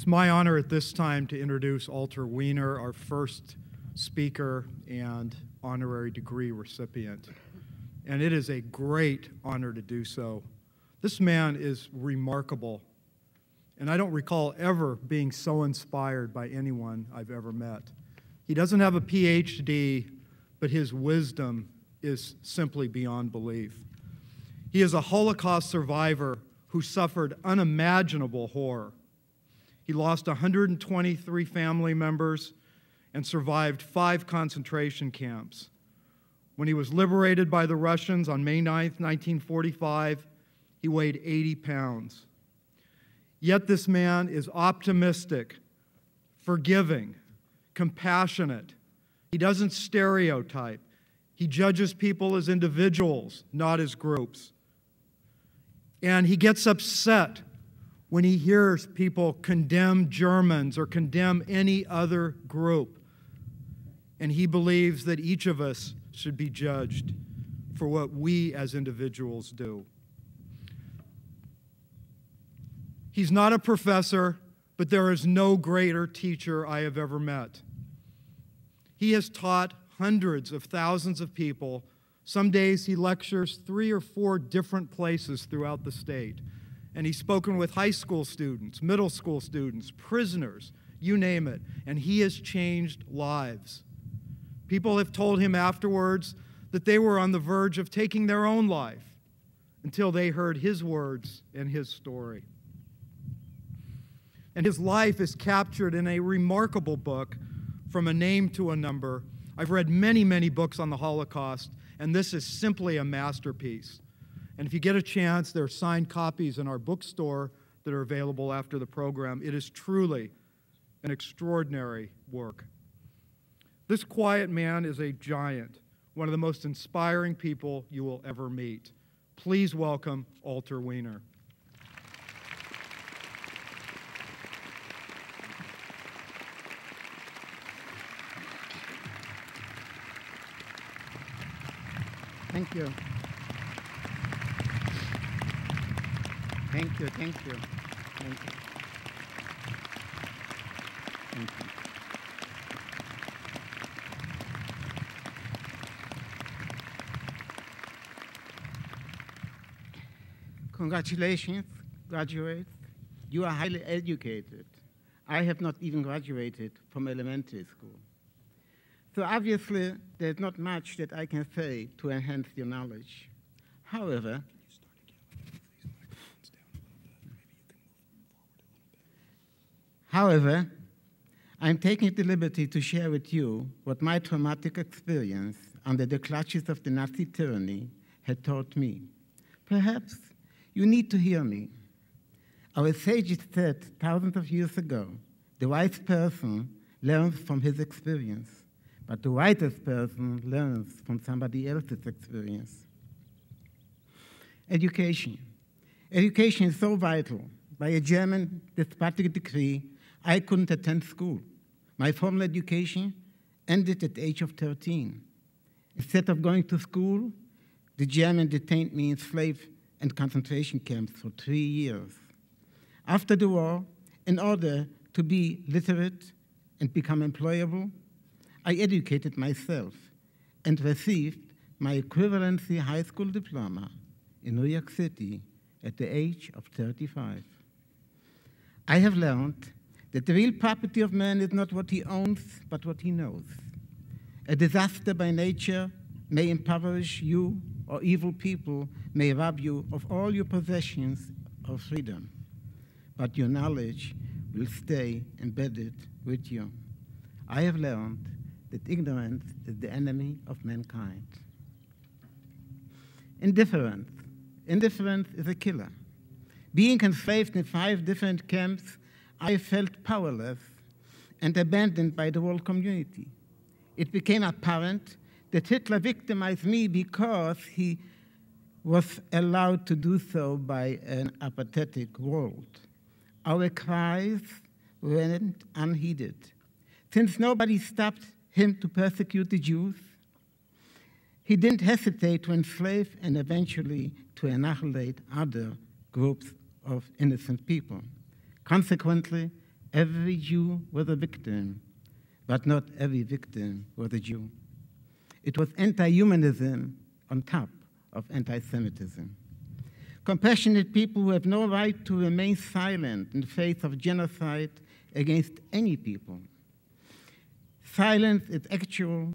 It's my honor at this time to introduce Walter Wiener, our first speaker and honorary degree recipient. And it is a great honor to do so. This man is remarkable, and I don't recall ever being so inspired by anyone I've ever met. He doesn't have a PhD, but his wisdom is simply beyond belief. He is a Holocaust survivor who suffered unimaginable horror. He lost 123 family members and survived 5 concentration camps. When he was liberated by the Russians on May 9th, 1945, he weighed 80 pounds. Yet this man is optimistic, forgiving, compassionate. He doesn't stereotype. He judges people as individuals, not as groups. And he gets upset when he hears people condemn Germans or condemn any other group. And he believes that each of us should be judged for what we as individuals do. He's not a professor, but there is no greater teacher I have ever met. He has taught hundreds of thousands of people. Some days he lectures 3 or 4 different places throughout the state. And he's spoken with high school students, middle school students, prisoners, you name it. And he has changed lives. People have told him afterwards that they were on the verge of taking their own life until they heard his words and his story. And his life is captured in a remarkable book, From a Name to a Number. I've read many, many books on the Holocaust, and this is simply a masterpiece. And if you get a chance, there are signed copies in our bookstore that are available after the program. It is truly an extraordinary work. This quiet man is a giant, one of the most inspiring people you will ever meet. Please welcome Walter Wiener. Thank you. Thank you, thank you, thank you. Thank you. Congratulations, graduates. You are highly educated. I have not even graduated from elementary school. So obviously, there's not much that I can say to enhance your knowledge. However, I'm taking the liberty to share with you what my traumatic experience under the clutches of the Nazi tyranny had taught me. Perhaps you need to hear me. Our sages said thousands of years ago, the wise person learns from his experience, but the wisest person learns from somebody else's experience. Education. Education is so vital. By a German despotic decree, I couldn't attend school. My formal education ended at the age of 13. Instead of going to school, the German detained me in slave and concentration camps for 3 years. After the war, in order to be literate and become employable, I educated myself and received my equivalency high school diploma in New York City at the age of 35. I have learned that the real property of man is not what he owns, but what he knows. A disaster by nature may impoverish you, or evil people may rob you of all your possessions of freedom, but your knowledge will stay embedded with you. I have learned that ignorance is the enemy of mankind. Indifference. Indifference is a killer. Being enslaved in 5 different camps, I felt powerless and abandoned by the world community. It became apparent that Hitler victimized me because he was allowed to do so by an apathetic world. Our cries went unheeded. Since nobody stopped him to persecute the Jews, he didn't hesitate to enslave and eventually to annihilate other groups of innocent people. Consequently, Every Jew was a victim, but not every victim was a Jew. It was anti-humanism on top of anti-Semitism. Compassionate people who have no right to remain silent in the face of genocide against any people. Silence is actual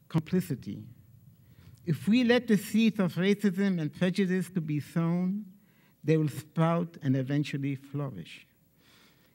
complicity. If we let the seeds of racism and prejudice to be sown, they will sprout and eventually flourish.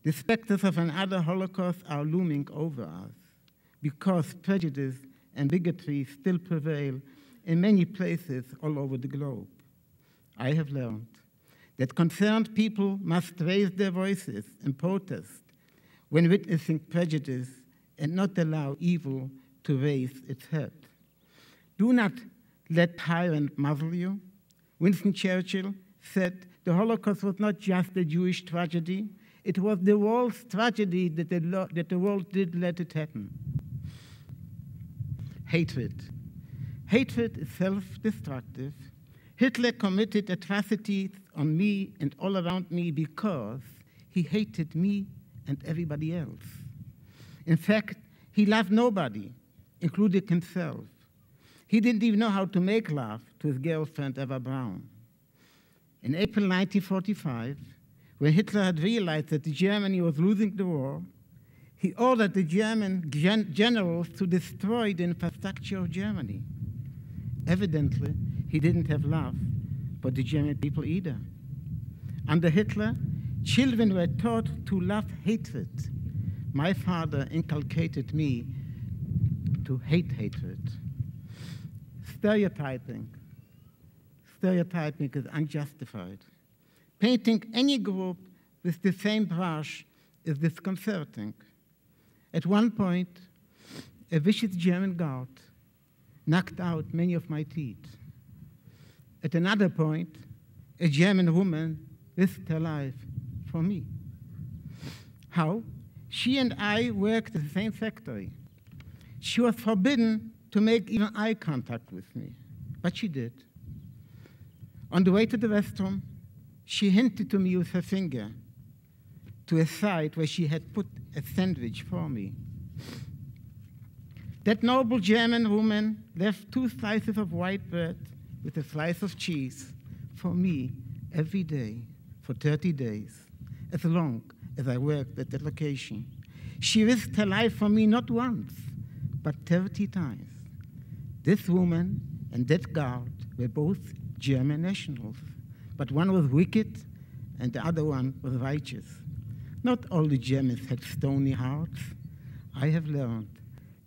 The specters of another Holocaust are looming over us because prejudice and bigotry still prevail in many places all over the globe. I have learned that concerned people must raise their voices and protest when witnessing prejudice and not allow evil to raise its head. Do not let tyrant muzzle you. Winston Churchill said the Holocaust was not just a Jewish tragedy, it was the world's tragedy that the world did let it happen. Hatred. Hatred is self-destructive. Hitler committed atrocities on me and all around me because he hated me and everybody else. In fact, he loved nobody, including himself. He didn't even know how to make love to his girlfriend, Eva Braun. In April 1945, when Hitler had realized that Germany was losing the war, he ordered the German generals to destroy the infrastructure of Germany. Evidently, he didn't have love for the German people either. Under Hitler, children were taught to love hatred. My father inculcated me to hate hatred. Stereotyping. Stereotyping is unjustified. Painting any group with the same brush is disconcerting. At one point, a vicious German guard knocked out many of my teeth. At another point, a German woman risked her life for me. How? She and I worked at the same factory. She was forbidden to make even eye contact with me, but she did. On the way to the restroom, she hinted to me with her finger to a side where she had put a sandwich for me. That noble German woman left 2 slices of white bread with a slice of cheese for me every day for 30 days, as long as I worked at that location. She risked her life for me not once, but 30 times. This woman and that guard were both German nationals, but one was wicked and the other one was righteous. Not all the Germans had stony hearts. I have learned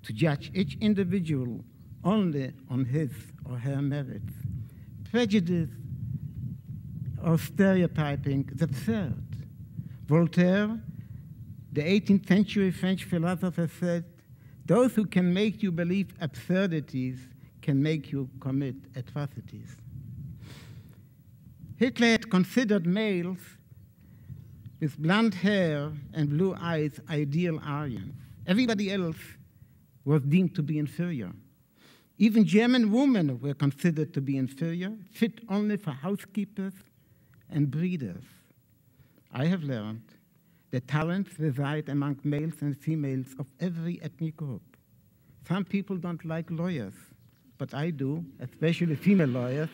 to judge each individual only on his or her merits. Prejudice or stereotyping is absurd. Voltaire, the 18th century French philosopher, said, "Those who can make you believe absurdities can make you commit atrocities." Hitler had considered males with blonde hair and blue eyes ideal Aryans. Everybody else was deemed to be inferior. Even German women were considered to be inferior, fit only for housekeepers and breeders. I have learned that talents reside among males and females of every ethnic group. Some people don't like lawyers, but I do, especially female lawyers.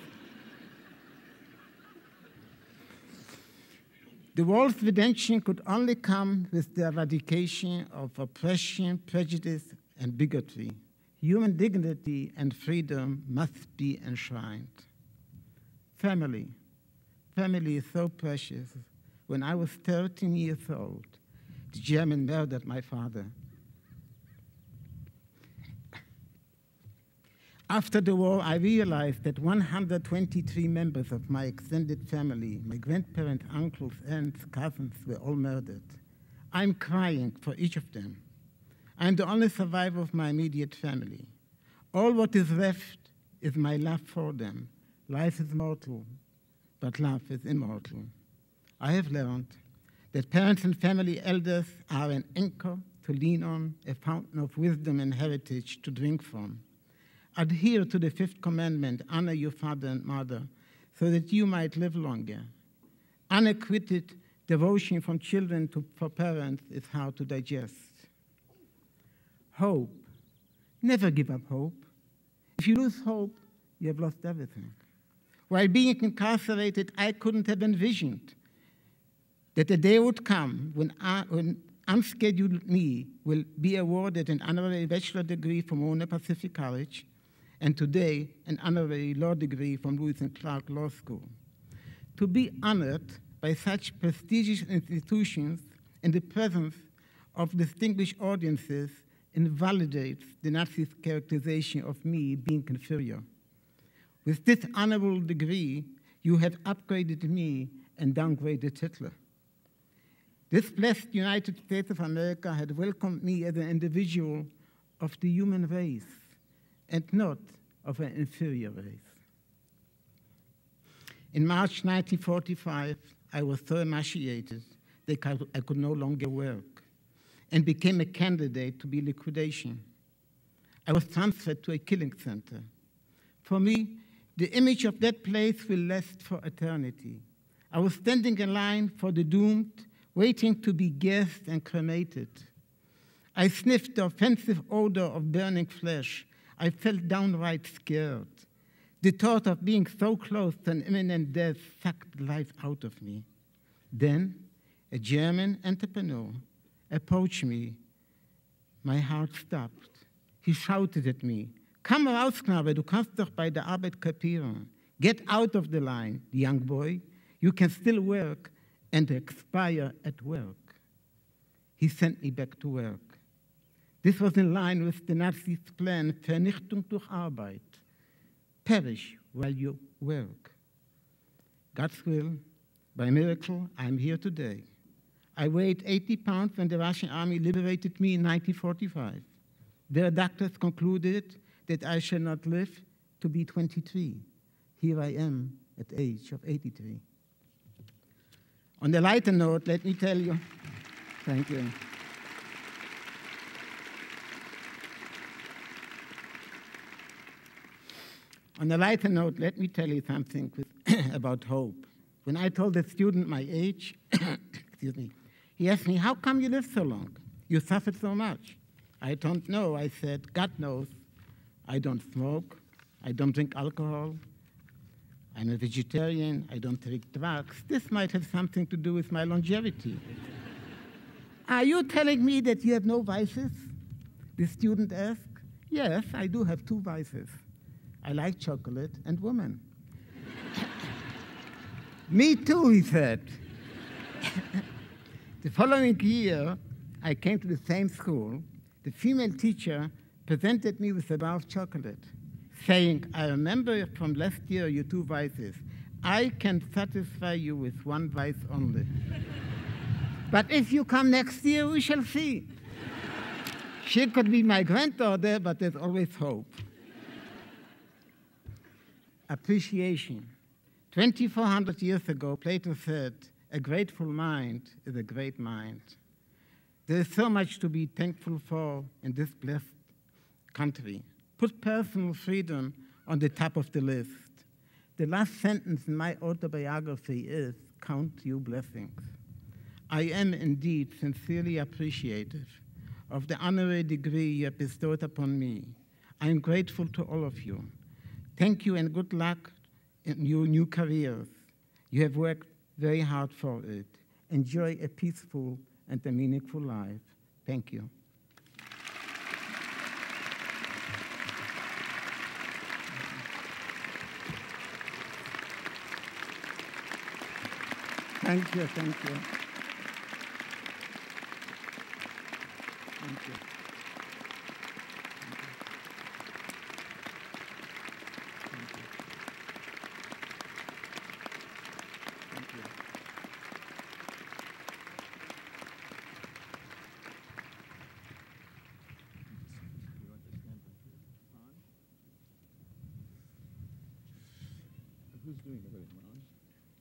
The world's redemption could only come with the eradication of oppression, prejudice, and bigotry. Human dignity and freedom must be enshrined. Family. Family is so precious. When I was 13 years old, the German murdered my father. After the war, I realized that 123 members of my extended family, my grandparents, uncles, aunts, cousins, were all murdered. I'm crying for each of them. I'm the only survivor of my immediate family. All what is left is my love for them. Life is mortal, but love is immortal. I have learned that parents and family elders are an anchor to lean on, a fountain of wisdom and heritage to drink from. Adhere to the 5th commandment, honor your father and mother, so that you might live longer. Unacquitted Devotion from children for parents is hard to digest. Hope. Never give up hope. If you lose hope, you have lost everything. While being incarcerated, I couldn't have envisioned that a day would come when unscheduled me will be awarded an honorary bachelor degree from Wiener Pacific College, and today an honorary law degree from Lewis and Clark Law School. To be honored by such prestigious institutions in the presence of distinguished audiences invalidates the Nazis' characterization of me being inferior. With this honorable degree, you have upgraded me and downgraded Hitler. This blessed United States of America had welcomed me as an individual of the human race and not of an inferior race. In March 1945, I was so emaciated that I could no longer work and became a candidate to be liquidation. I was transferred to a killing center. For me, the image of that place will last for eternity. I was standing in line for the doomed, waiting to be gassed and cremated. I sniffed the offensive odor of burning flesh. I felt downright scared. The thought of being so close to an imminent death sucked life out of me. Then, a German entrepreneur approached me. My heart stopped. He shouted at me, "Komm raus, Knabe, du kannst doch bei der Arbeit kapieren. Get out of the line, young boy. You can still work and expire at work." He sent me back to work. This was in line with the Nazis' plan, Vernichtung durch Arbeit. Perish while you work. God's will, by miracle, I'm here today. I weighed 80 pounds when the Russian army liberated me in 1945. Their doctors concluded that I shall not live to be 23. Here I am at the age of 83. On a lighter note, let me tell you, thank you. On a lighter note, let me tell you something about hope. When I told a student my age, excuse me, he asked me, "How come you live so long? You suffered so much." "I don't know," I said. "God knows. I don't smoke. I don't drink alcohol. I'm a vegetarian. I don't take drugs. This might have something to do with my longevity." "Are you telling me that you have no vices?" the student asked. "Yes, I do have 2 vices. I like chocolate and women." "Me too," he said. The following year, I came to the same school. The female teacher presented me with a bar of chocolate, saying, "I remember from last year your 2 vices. I can satisfy you with 1 vice only. But if you come next year, we shall see." She could be my granddaughter, but there's always hope. Appreciation. 2,400 years ago, Plato said, "A grateful mind is a great mind." There is so much to be thankful for in this blessed country. Put personal freedom on the top of the list. The last sentence in my autobiography is, "Count your blessings." I am indeed sincerely appreciative of the honorary degree you have bestowed upon me. I am grateful to all of you. Thank you and good luck in your new careers. You have worked very hard for it. Enjoy a peaceful and a meaningful life. Thank you. Thank you, thank you. Thank you. Who's doing everything, Ron?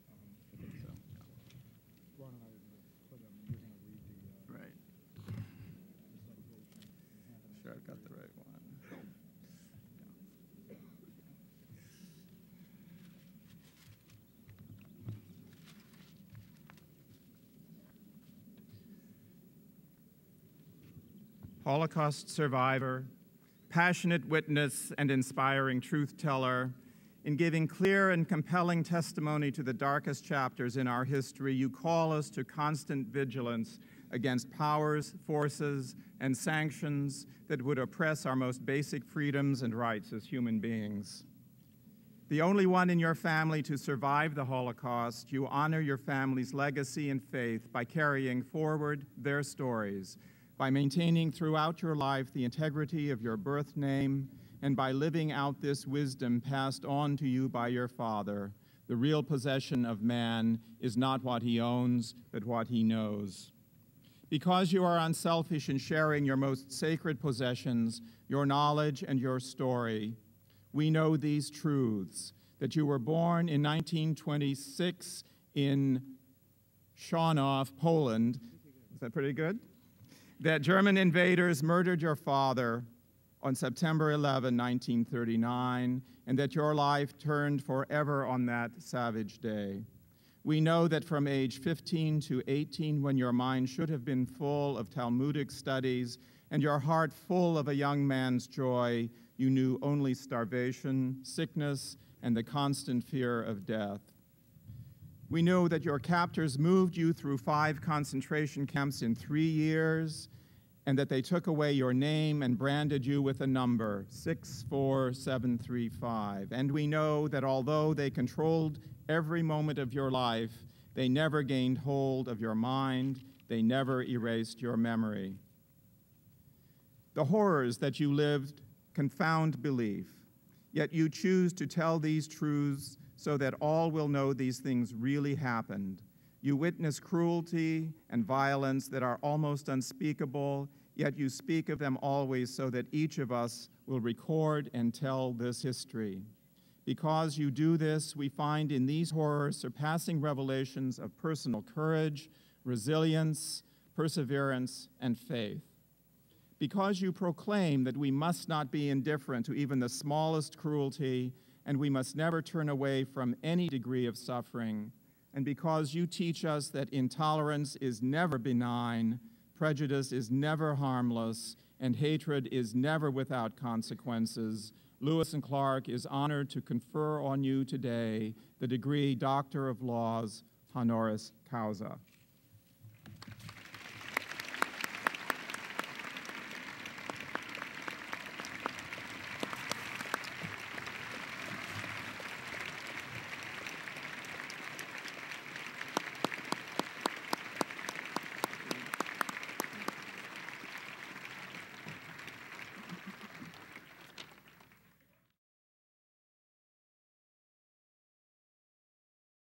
I think so. Ron and I are going to put them, you're going to read the Right. citation. Sure, I got the right one. Holocaust survivor, passionate witness, and inspiring truth teller, in giving clear and compelling testimony to the darkest chapters in our history, you call us to constant vigilance against powers, forces, and sanctions that would oppress our most basic freedoms and rights as human beings. The only one in your family to survive the Holocaust, you honor your family's legacy and faith by carrying forward their stories, by maintaining throughout your life the integrity of your birth name, and by living out this wisdom passed on to you by your father. The real possession of man is not what he owns, but what he knows. Because you are unselfish in sharing your most sacred possessions, your knowledge and your story, we know these truths: that you were born in 1926 in Szanów, Poland. Is that pretty good? That German invaders murdered your father on September 11, 1939, and that your life turned forever on that savage day. We know that from age 15 to 18, when your mind should have been full of Talmudic studies and your heart full of a young man's joy, you knew only starvation, sickness, and the constant fear of death. We know that your captors moved you through 5 concentration camps in 3 years, and that they took away your name and branded you with a number, 64735. And we know that although they controlled every moment of your life, they never gained hold of your mind, they never erased your memory. The horrors that you lived confound belief, yet you choose to tell these truths so that all will know these things really happened. You witness cruelty and violence that are almost unspeakable, yet you speak of them always so that each of us will record and tell this history. Because you do this, we find in these horrors surpassing revelations of personal courage, resilience, perseverance, and faith. Because you proclaim that we must not be indifferent to even the smallest cruelty, and we must never turn away from any degree of suffering, and because you teach us that intolerance is never benign, prejudice is never harmless, and hatred is never without consequences, Lewis and Clark is honored to confer on you today the degree Doctor of Laws, honoris causa.